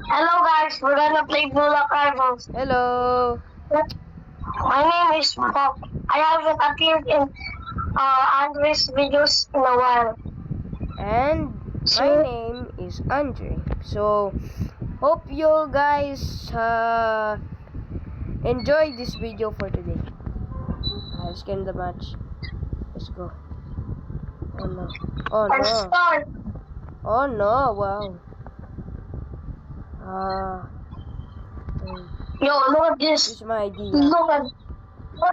Hello guys, we're gonna play Bula Carvals. Hello. My name is Bob. I haven't appeared in Andres videos in a while. And my name is Andre. So, hope you guys enjoy this video for today. Let's get the match. Let's go. Oh no. Oh Let's no. start. Oh no. Wow. Yo, look at This this. is my idea. Look at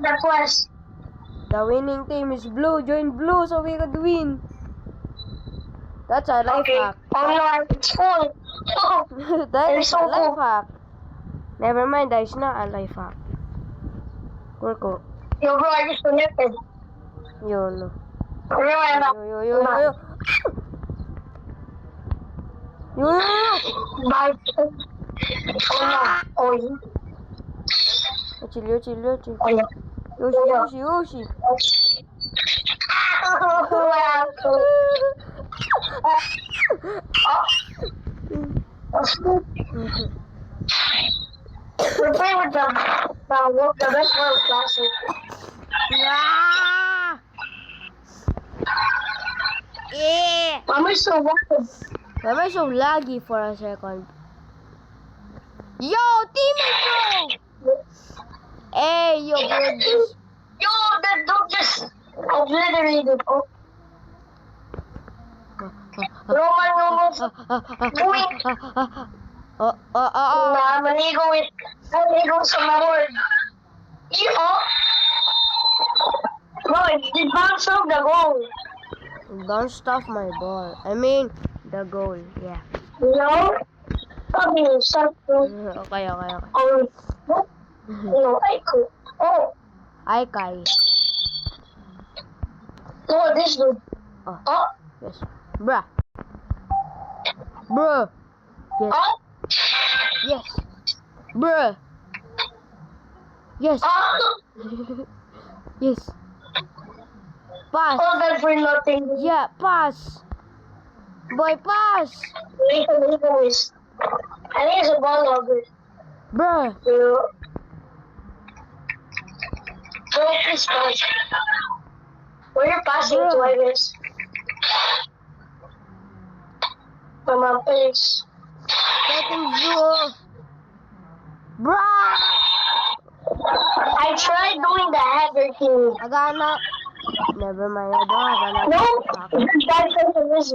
the quest. The winning team is blue. Join blue so we could win. That's a life hack. Oh no, it's full. That It's is so a life cool. hack. Never mind, that is not a life hack. Kurko. Yo, bro, I just connected. Yo, no. Yo. Yo. Bye. Oh no. Chill. Oh no. Yoshi. We're playing with the best world classic. Why am I so wild? Why am I so laggy for a second? Yo, teammate, bro! Hey, yo, bro, just... Yo, that dude just obliterated. Oh. Roman almost doing. Nah, manigo sa Lord. Yo! Bro, it bounced off the goal. Don't stop my ball. I mean, the goal, yeah. No? Sabi niyo, stop. Okay. Oh, no, I could. Oh, Hi, Kai. look at this dude. Oh. Oh, Yes. Bruh. Yes. oh, Yes. Bruh. Yes. oh. Yes. Pass. All that for nothing. Yeah, pass. Boy, pass. Nico is. I think it's a ball logger. Bruh. So please pass. Where you're passing to, I guess. From my place. Getting you. Bruh. I tried doing the header thing. I got enough. Never mind, I don't have No, enough. that's what it is.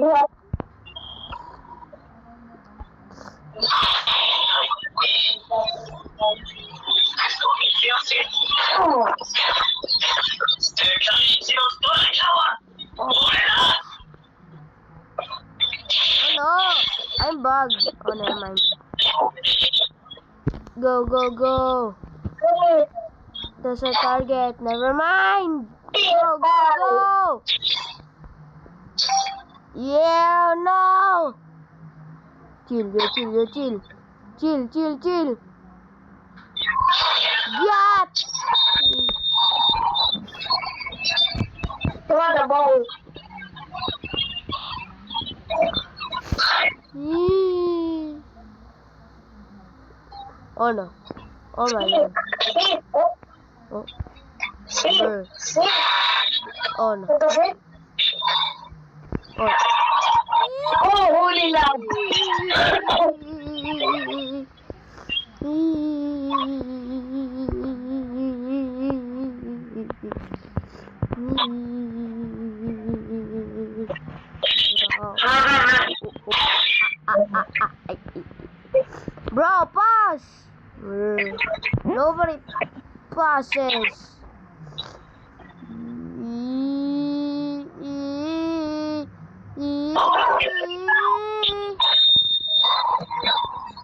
Oh no, I'm bugged. Oh, never mind. Go. There's a target. Never mind. Go. Yeah, no. Chill. Yeah. What a ball. Oh no. Oh my god. See? Oh. See? Brr. See? Oh no. What the frick? Oh. Oh, holy love. Bro, pass! Nobody passes.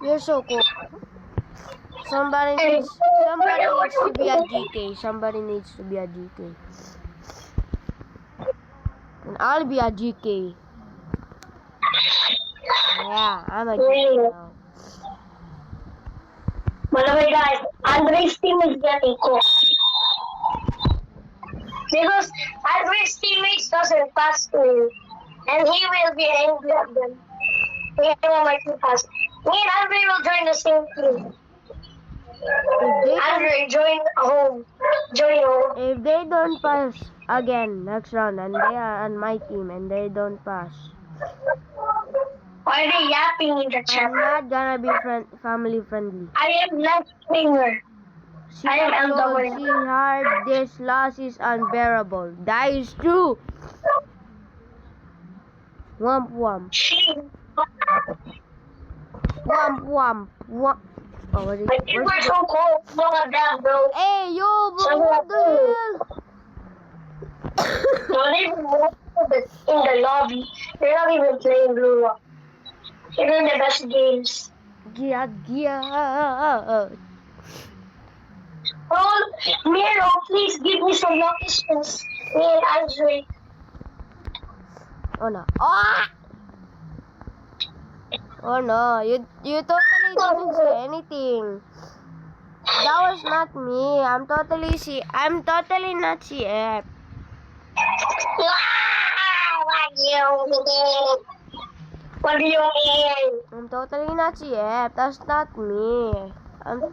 You're so cool. Somebody needs to be a GK. Somebody needs to be a GK. And I'll be a GK. Yeah, I'm a GK now. By the way, guys, Andre's team is getting cooked. Because Andre's teammates doesn't pass to him. And he will be angry at them. He won't like to pass. Me and Andre will join the same team. If they Andre, join home. Join home. if they don't pass again next round and they are on my team and they don't pass, Why are they yapping in the chat? I'm not gonna be family friendly. I am left finger. See, I am LW. see hard, this loss is unbearable. That is true. Womp womp. Womp womp. Womp. Oh, what is My feet were so cold. Look at that, bro. Hey, yo, bro, what the hell? Don't even move in the lobby. You're not even playing Blue Rock. You're in the best games. Gia, gia. Oh, Miro, please give me some lucky spins. Me and Andre. Oh no. Ah! Oh no, you totally didn't say anything. That was not me. I'm totally not CF. What do you mean? I'm totally not CF. That's not me.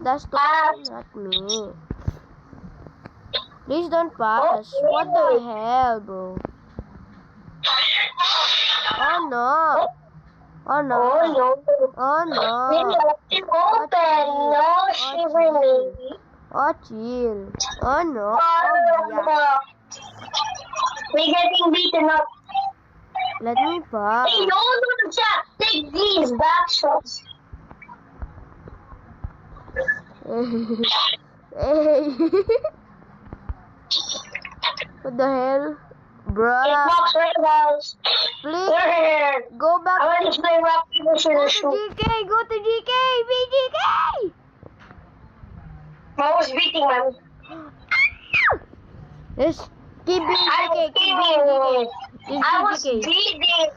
That's totally not me. Please don't pass. What the hell, bro? Oh no. Oh no. Oh no. Oh no. Open. No, shivering. Oh chill. Oh no. Oh, Oh, yeah. no. We're getting beaten up. Let me pass. Hey, no, no, chat. Take these back shots. Hey. What the hell? Bruh. Hitbox right now. Please We're here. go back. I want to play rock, paper, Go scissors, to shoot. GK. Go to GK. BGK. I was beating them. Just keep I BGK. was Keep BGK. beating. I was Just BGK. beating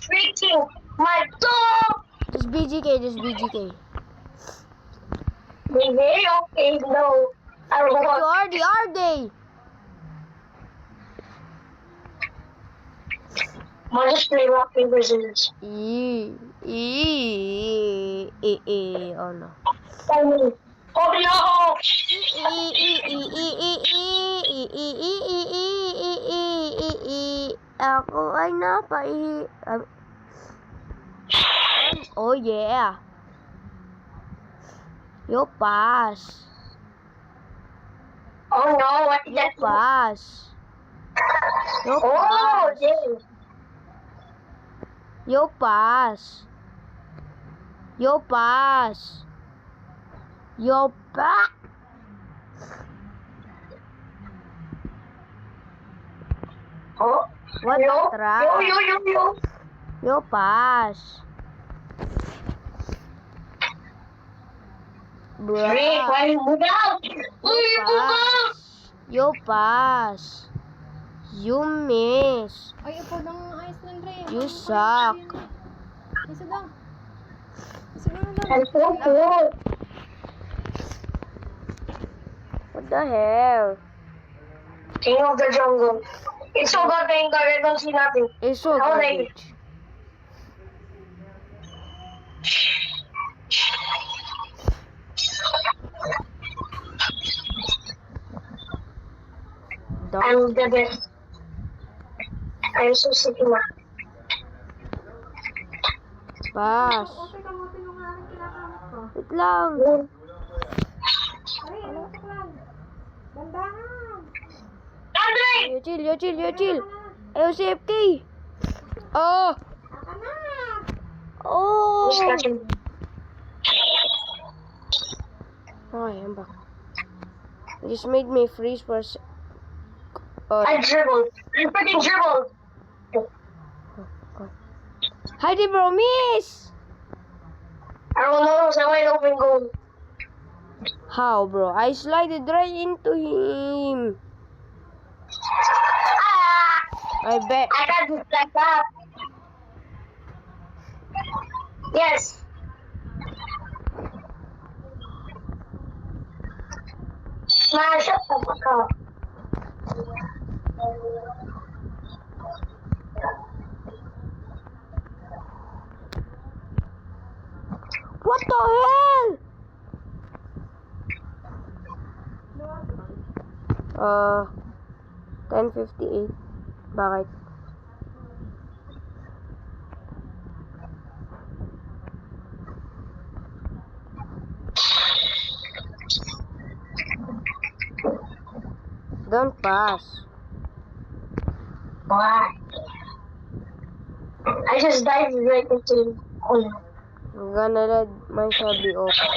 freaking my toe. Just BGK. Just BGK. Very okay, no. I don't You want. are they? I'll just play rock, paper, scissors. Oh no. Oh no! Ako ay napaihi. Oh yeah. You pass. Oh no, what did You that do? pass. You Oh, pass. damn. You pass. You pass. You pass. Oh, What yo, a trap. yo. You pass. Rick, Bruh. why you move out? Why you move out? You pass. You miss. Ay, upo ng Iceland Ray. You suck. Isa daw. Isa daw lang. I'm so cool. What the hell? King of the jungle. It's so good playing the I don't see nothing. It's so How they- garbage. I'm the best. I'm so sick of that. Pass. Okay, kamutin mo nga rin kinakamot ko. Wait lang. Ay, ano ka lang? Bandahan. Andre! You chill. Ayaw si FK. Oh. Aka na. Oh. Who's catching? Okay, I'm back. You just made me freeze for a sec. Oh. I dribbled. I freaking dribbled. Heidi bro, miss! I don't know, it's a wide open goal. How, bro? I slided right into him. Ah! I bet. I got this like that. Yes. Man, shut the fuck up. the hell? 10:58. Bakit? Don't pass. Why? I just dived right into. Oh, I'm gonna let myself be open.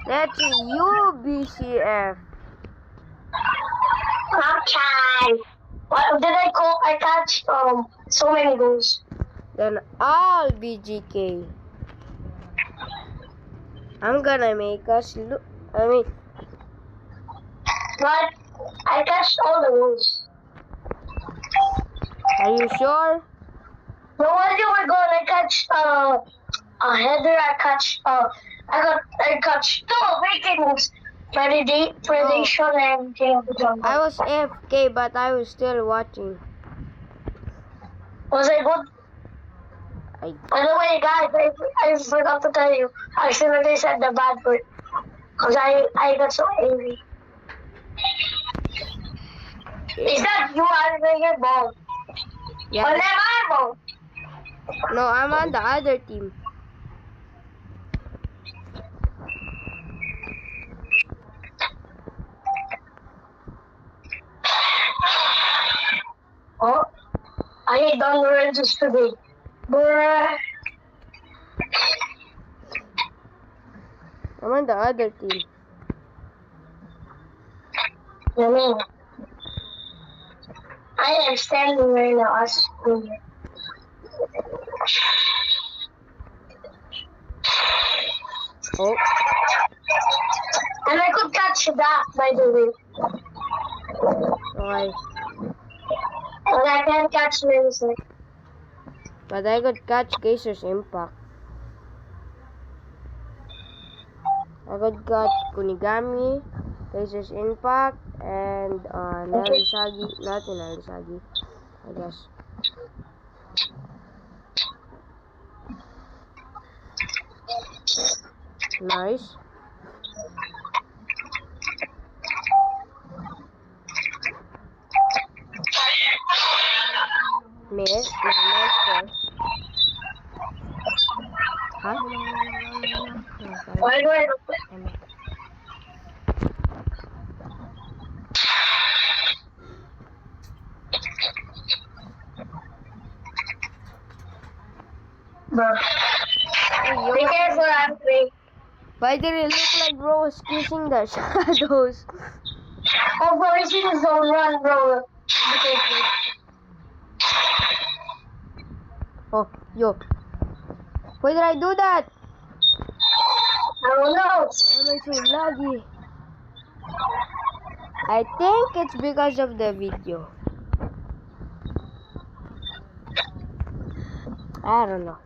Let's see, UBCF. Snapchat. What did I call? I catch so many goals. Then all BGK. I'm gonna make us look. But I catched all the goals. Are you sure? The one you were going, I catch a header. I catch I catch two Vikings. Predation and King of the Jungle. I was AFK, but I was still watching. Was I good? By the way, guys, I forgot to tell you. I accidentally said the bad word. Because I got so angry. Is that you answering your ball? Yeah. Or am I ball? No, I'm on the other team. Oh, I hate Don Lorenzo's today. Bruh. I'm on the other team. I mean, I am standing right now as Oh, and I could catch that, by the way. okay. And I can't catch Lindsay. But I could catch Caesar's Impact. I could catch Kunigami, Caesar's Impact, and Nelisagi. Not Nelisagi, I guess. Nice. Miss. Huh? Why do I Bro. Hey, Be yo. careful, Andre. Why did it look like bro was kissing the shadows? Oh, bro, he's in his own run, bro. Be careful. Oh, yo. Why did I do that? I don't know. Why am I so laggy? I think it's because of the video. I don't know.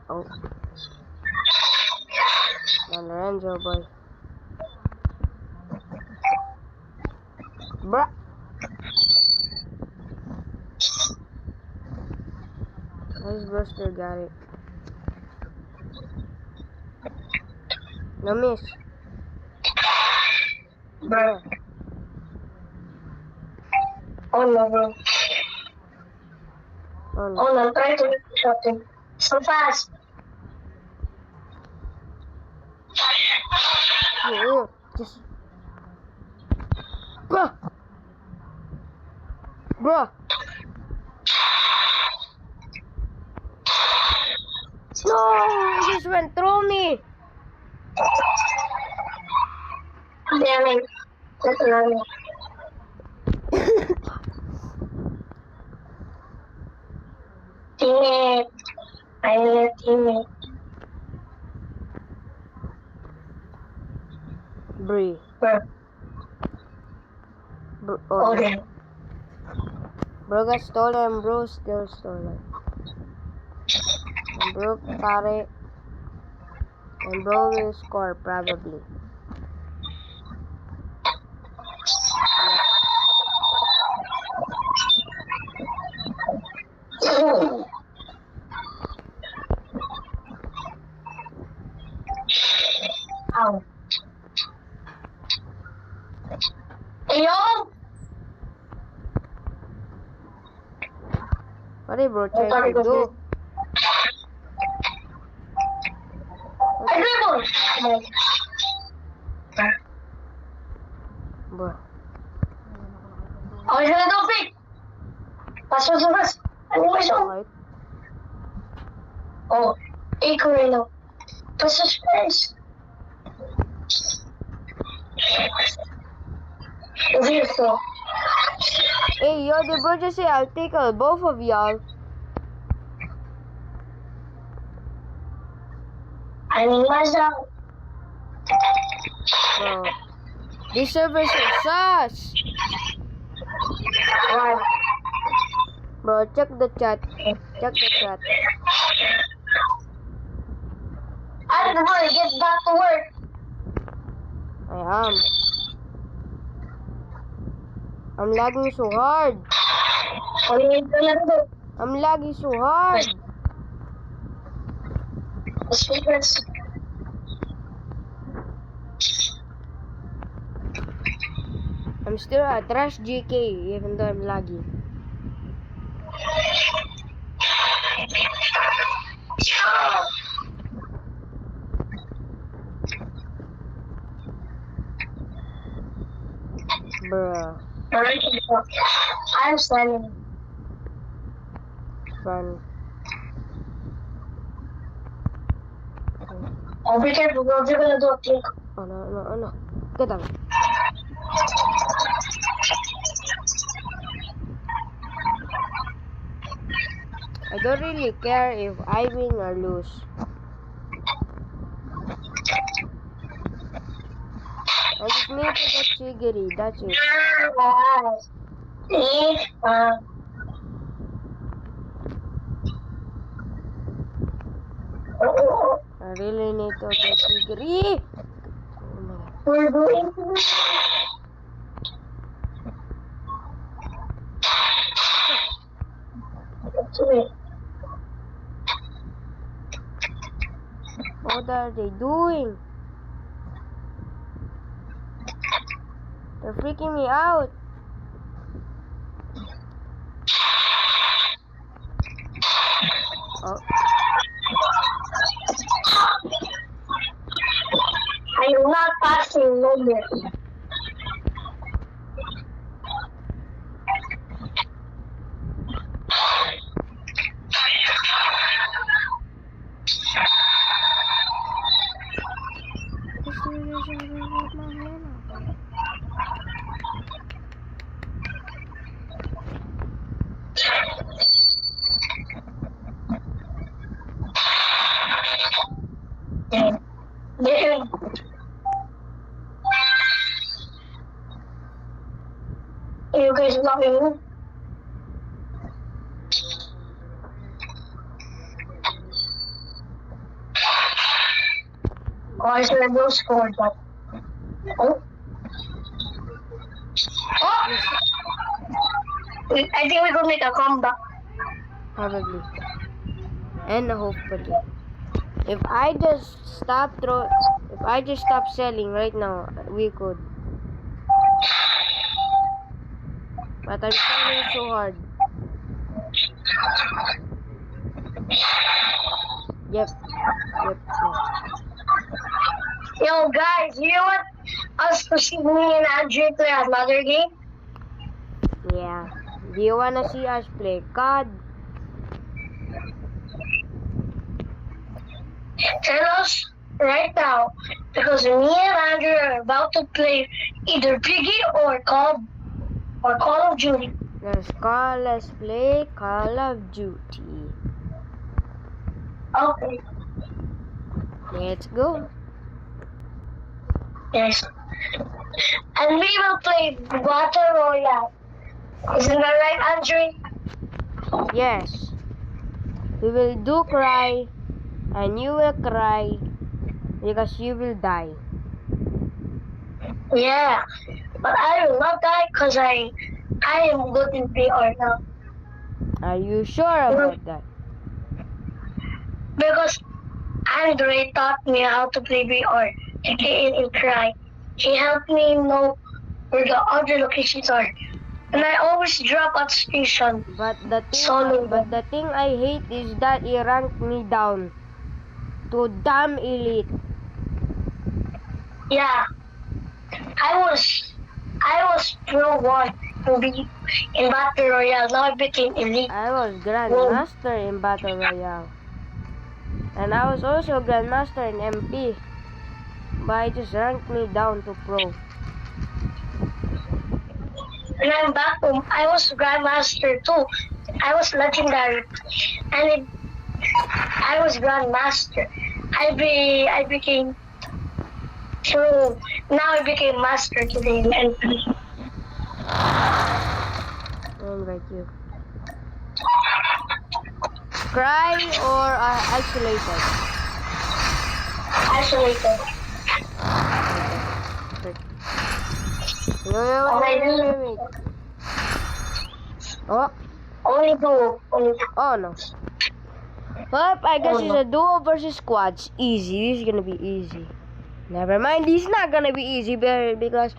Oh. Don Lorenzo, boy. Bruh. His Buster got it. No miss. Bro. Oh no, bro. Oh, no. Oh no, I'm trying to make the shot in. So fast. Yo, just. Bruh. Bruh. No, he just went through me. Damn it. That's another. Teammate. I need a teammate. Bree. Bro. Oh, Okay. bro got stolen, bro still stolen. And bro got it. And bro will score probably. What are you bro trying to do? I dribble! Bro. Okay, gonna do fake! Pass mo sa pass! Ano mo siya? Right? Oh, ikaw rin ako. Pass sa space! Beautiful. Hey, yo, the bro just say I'll take both of y'all. I mean, myself. Bro. This server is sus. Right. Bro, check the chat. Check the chat. I'm the boy, get back to work. I am. I'm lagging so hard. What are you gonna do? I'm lagging so hard. The speakers. I'm still a trash GK even though I'm lagging. Bruh. I'm standing. Fun. Oh, be careful, bro. You're gonna do a thing. Oh no, no, oh no. Get down. I don't really care if I win or lose. I just need to get Shigiri, that's it. I really need to get Shigiri. Oh my god. We're going to What are they doing? They're freaking me out. Oh, I am not passing number. Then, you guys love me. Oh, I should have no scored, but oh. Oh! I think we're gonna make a comeback. probably. And hopefully. If I just stop selling right now, we could. But I'm trying so hard. Yep. Yo, guys, you know what? Us pushing me and Andrew play another game. Yeah. Do you wanna see us play COD? Tell us right now, because me and Andrew are about to play either Piggy or Call of Duty. Let's play Call of Duty. Okay. Let's go. Yes. And we will play Battle Royale. Isn't that right, Andrew? Yes. We will do cry, and you will cry because you will die. Yeah. But I will not die because I am good in PR now. Are you sure about that? Because Andre taught me how to play VR, aka in Cry. He helped me know where the other locations are. And I always drop at station. But Solo. the thing I hate is that he ranked me down to damn elite. Yeah. I was Pro 1 in Battle Royale. Now I became Elite. I was Grandmaster in Battle Royale. And I was also Grandmaster in MP. But it just ranked me down to Pro. And I'm back home. I was Grandmaster too. I was Legendary. And I was Grandmaster. I became Pro. Now I became Master today in MP. And like you. Cry or isolated? Isolated. Wait. Oh, Only duo. Only duo. oh no. Well, I guess it's a duo versus squads. Easy. This is gonna be easy. Never mind. This is not gonna be easy because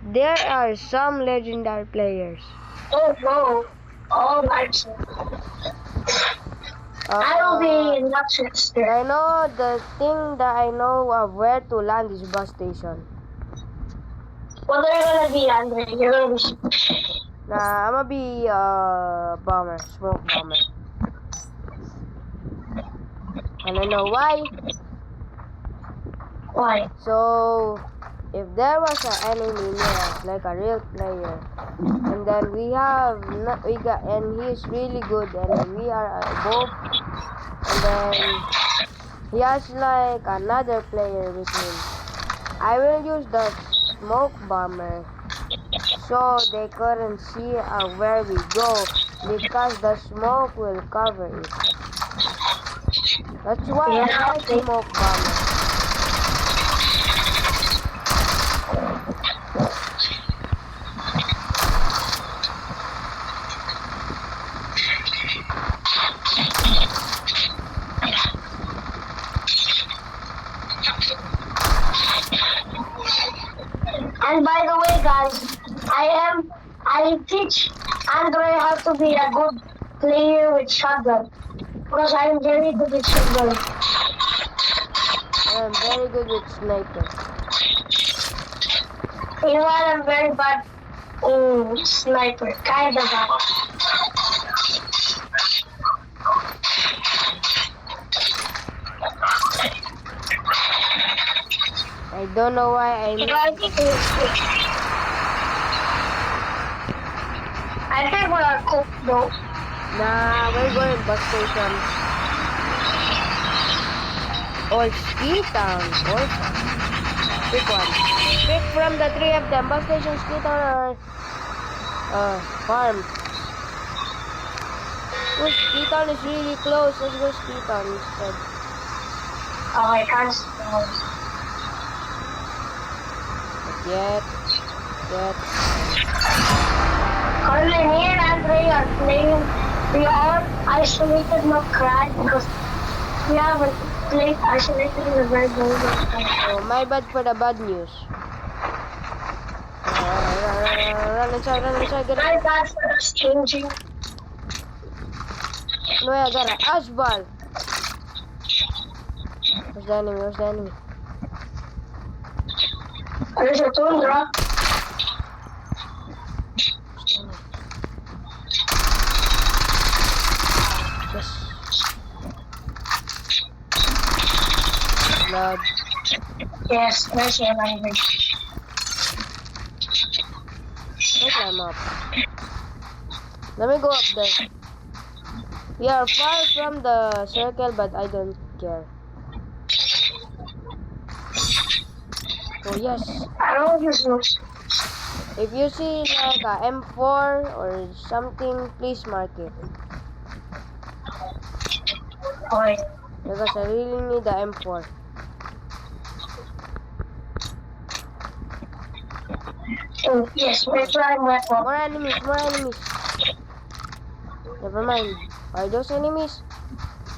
there are some legendary players. Oh no. Oh my I will be in Rochester. I know the thing that I know of where to land is bus station. What are you gonna be, Andre? You're gonna be. Nah, I'm gonna be bomber, smoke bomber. I don't know why. Why? So, if there was an enemy near us, like a real player, and then and he's really good, and we are both, and then he has like another player with him, I will use the smoke bomber so they couldn't see where we go because the smoke will cover it. That's why I like smoke bomber. And by the way, guys, I teach Andre how to be a good player with shotgun because I'm very good with shotgun. I'm very good with sniper. You know what? I'm very bad sniper, kinda bad. I don't know why I think we are cooked though. Nah, we're going bus station. Or ski town. Also. Pick one. Pick from the three of them. Bus station, ski town, or farm. Oh, ski town is really close. Let's go ski town instead. Oh, I can't spell. Yet. Currently, me and Andre are playing. We are isolated, not crack, because we haven't played isolated in a very long time. Oh, my bad for the bad news. Run inside, get My bad for us changing. No, I got an ash ball. Where's the enemy? There's a tundra. Yes. Blood. Yes, there's your language. I'll climb up. Let me go up there. We are far from the circle, but I don't care. Oh yes. I don't use those. If you see like a M4 or something, please mark it. Why? Because I really need the M4. Oh, yes, we're trying weapon. More enemies. Never mind. Are those enemies?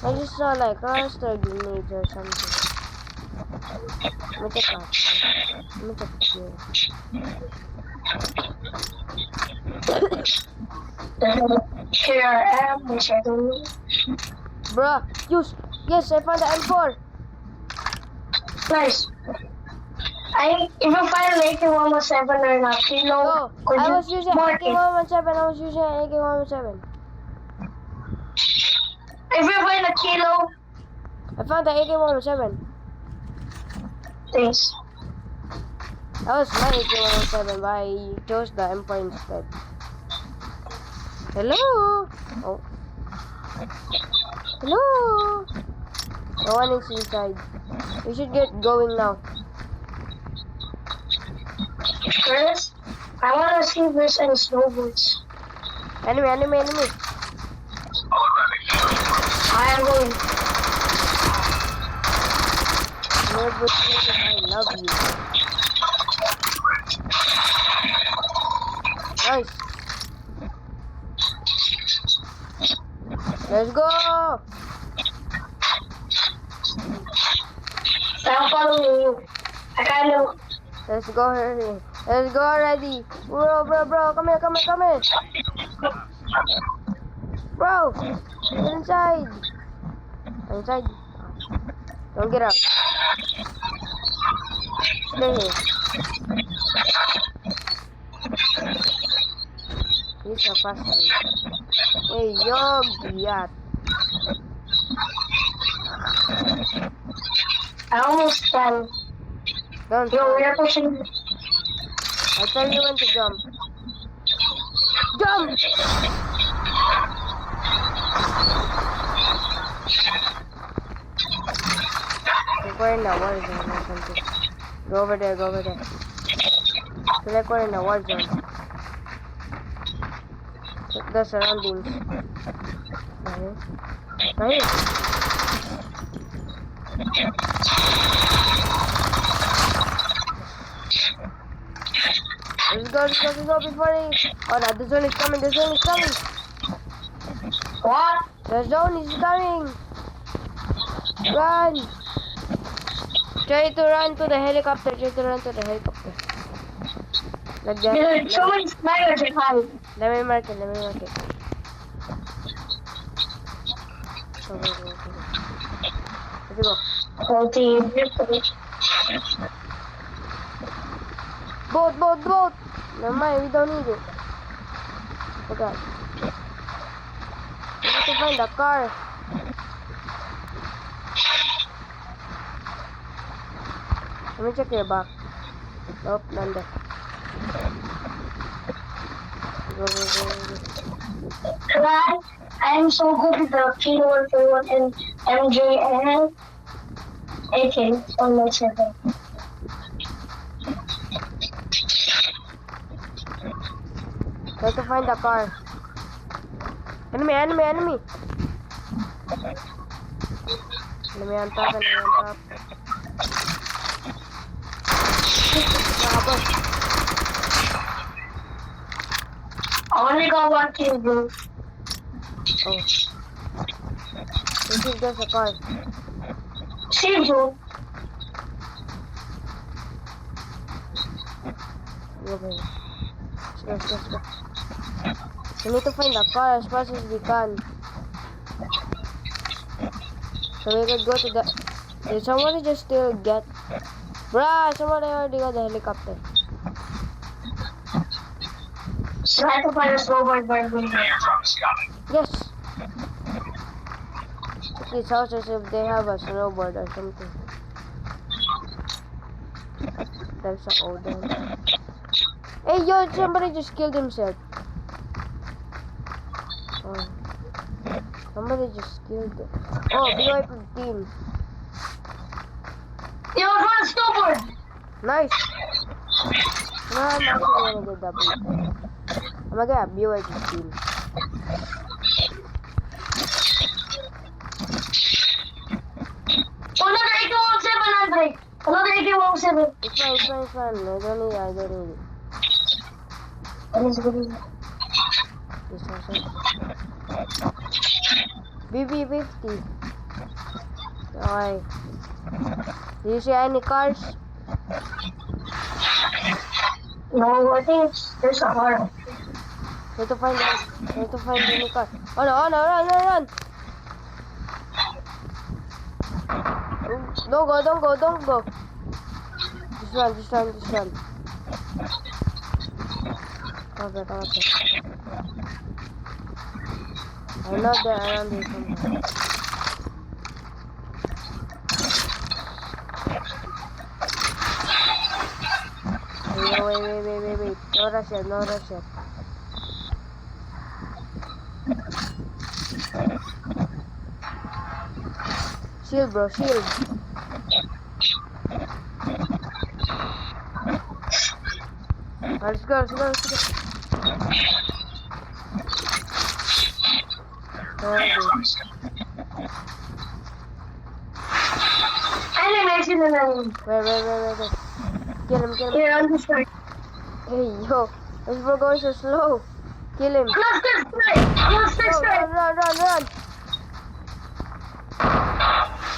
I just saw like cluster grenades or something. Let me check out. Let me check here. Here I am, the shadow. Bruh, use. Yes, I found the M4. Nice. If you find an AK-117 or not, kilo, No, could I you was using mark it? AK-117. I was using AK-117. If you find a kilo, I found the AK-117. thanks. That was my AK-117, but I chose the M4 instead. Hello? Oh. Hello? No one is inside. We should get going now. First, I want to see if there's any snowboards. Enemy, enemy, enemy. I am going. Neighbor, I love you. Nice. Let's go. I'm following you. I kind of. Let's go already. Let's go already. Bro, come here, come here, come here. Bro, get inside. Inside. Don't get out. Stay here. He's a fast. Hey, yo, Giat. I almost fell. Don't Yo, fall. we are pushing. I tell you when to jump. Jump! We're in the war zone or something. Go over there, go over there. Feel like we're in the war zone. Check the surroundings. Right here. Let's go before he... Oh, no, the zone is coming, the zone is coming. What? The zone is coming. Run. Try to run to the helicopter, try to run to the helicopter. Like that. Dude, so many snipers are coming. Let me mark it, let me mark it. Go, go, go, go. Let's go. Whole team. Boat! Never mind, we don't need it. Okay. We need to find a car. Let me check your back. Nope, none there. Go. Right? I am so good with the Kilo 141 and MJ and AK on my server. Try to find the car. Enemy! Enemy on top, enemy on top. I only got one kill, bro. Oh. This is just a car. See, bro. Okay. Let's go. We need to find a car as fast as we can. So we could go to the... Did somebody just still get... Bruh, somebody already got the helicopter. So I have to find a snowboard by going there. Yes! Check these houses if they have a snowboard or something. There's a Odin. Hey, yo, somebody just killed himself. Oh. Somebody just killed it. Oh, BY-15. Yo, I found a snowboard! Nice! No, I'm actually gonna get double. I'm gonna get a BY-15. Another AK-117, Andre! Another AK-117. It's fine. I don't need it. Let's go. This one. BB-50. Okay. Do you see any cars? No, I think there's a car. Need to find the new car. Oh no, run. Don't go. Just run. Okay. I'm not there, around here somewhere. Wait. No rush yet. Shield, bro, shield. Let's go. Animation and then Wait. Kill him. here on the side. Hey, yo. This bro going so slow. Kill him. I'm on this side. Run.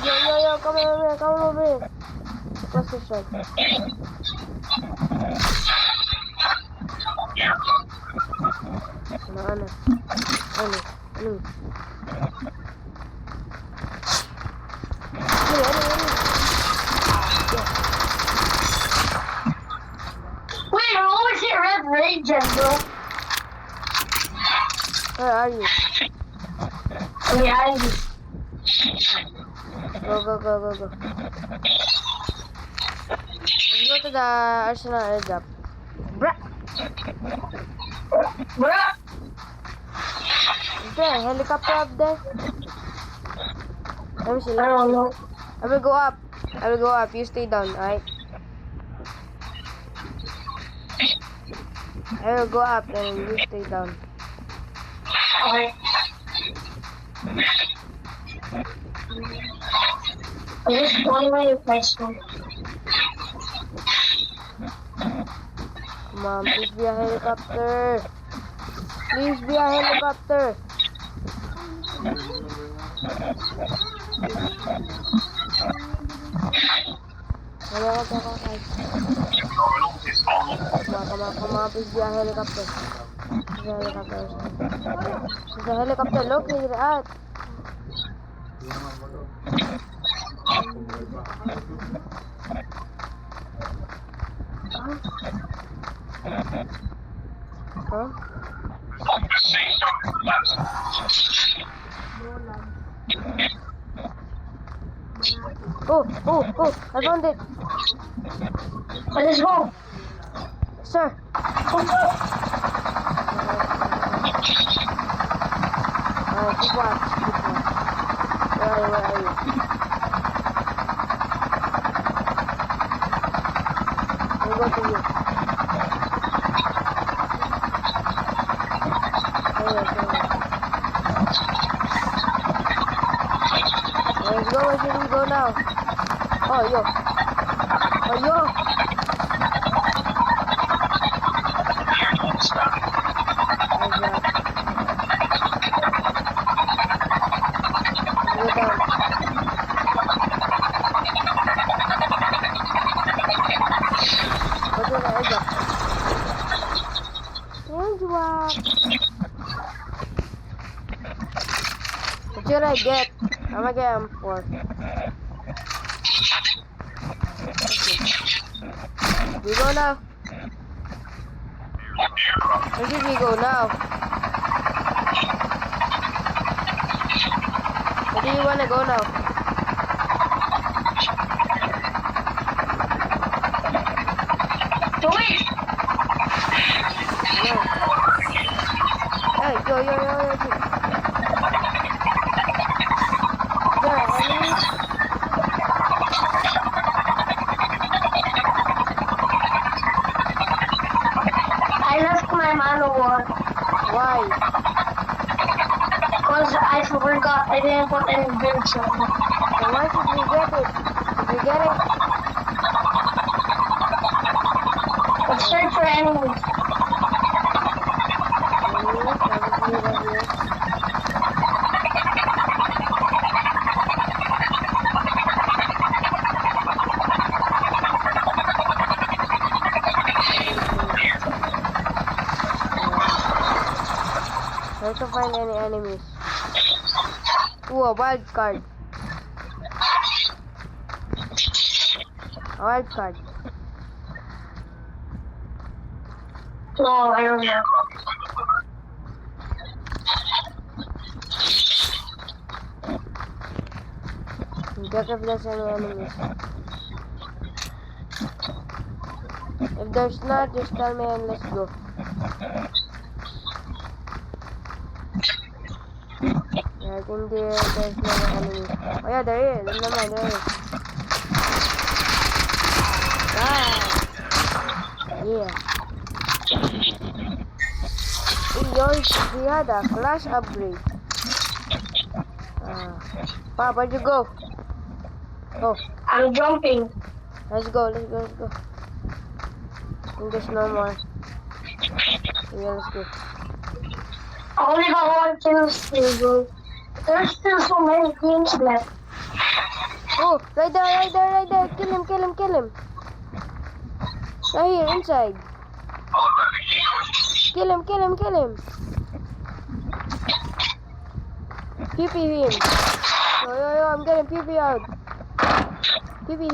Yo, come over here. What's this side? Ano. Wait, I always hit red regen, bro. Where are you? Behind you. Go. Let's go to the Arsenal airdrop. Bruh! Bruh. Is there a helicopter up there? Let me see. I don't know. I will go up. You stay down, alright? I will go up and you stay down. Okay. Just one way of my school. Come on, please be a helicopter. Please be a helicopter. Come on, please be a helicopter. There's a helicopter located at. Huh? Oh, I found it. What is wrong? Sir. Keep watch. Where are you? We'll go to you. Let's go, where should we go now? Oh, yo. What should I get? I'm gonna get M4. We go now. Where should we go now? Where do you wanna go now? Wait. No. Hey, yo. I left my manual Why? because I forgot I didn't put any brakes on it. Then why should we get it? If we get it, Let's search for enemies. Try to find any enemies. Ooh, a wild card. A wild card. No, I don't know. Check if there's any enemies. If there's not, just tell me and let's go. Yeah, I think there's no enemies. Oh yeah, there is. Never mind, there is. Ah, yeah. Yours, we had a class upgrade. Pa, where'd you go? Oh, I'm jumping. let's go. I think there's no more. Yeah, let's go. I only got one kill still, bro. There's still so many teams left. Oh, right there. Kill him. Right here, inside. Kill him. PP him. Yo, I'm getting PP out. PP him.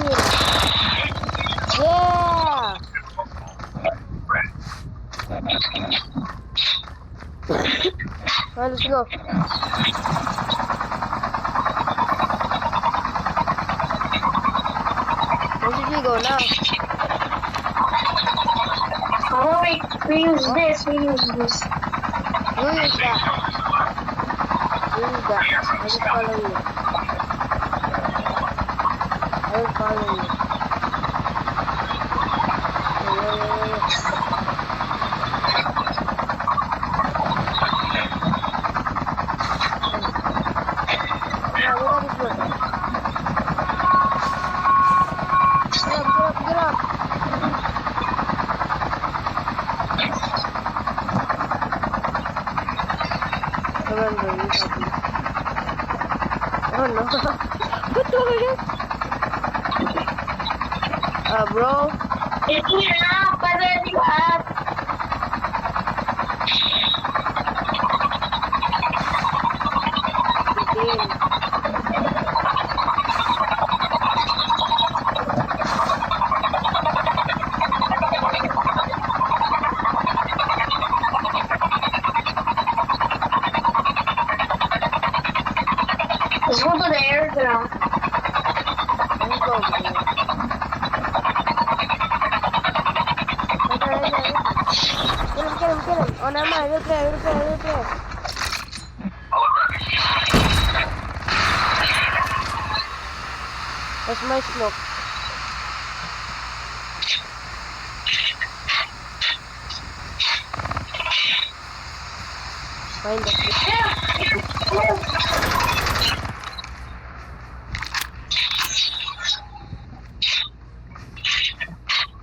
Yeah! Alright, let's go. Where should we go now? Oh, we use this. You use that. I just follow you. I will follow you. Yeah. Get up. Come on, bro, you got this. Oh no. What the heck? Bro. It's enough, but then you have. Let's go to the airdrop. Let's go, bro. Kill him. Oh, never mind. We'll play. That's my smoke. Find it.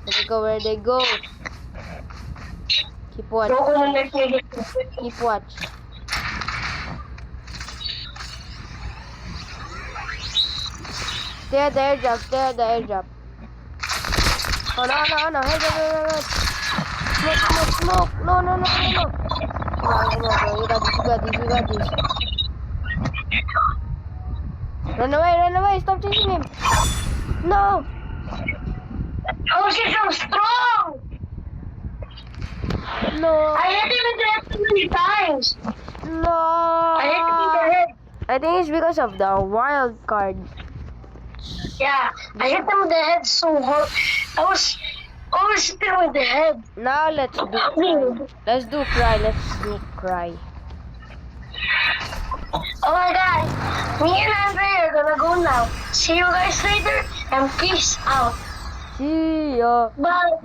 Let's go where they go. Keep watch. Keep watch. Stay at the airdrop. Oh no. Hey. Smoke. No. Come on, bro. You got this. Run away. Stop chasing him. No. How is he so strong? No. I hit him in the head too many times. No. I hit him in the head. I think it's because of the wild card. Yeah, I hit him in the head so hard. I was always hitting with the head. Now let's do cry. Oh my god. Me and Andre are gonna go now. See you guys later and peace out. See ya. Bye.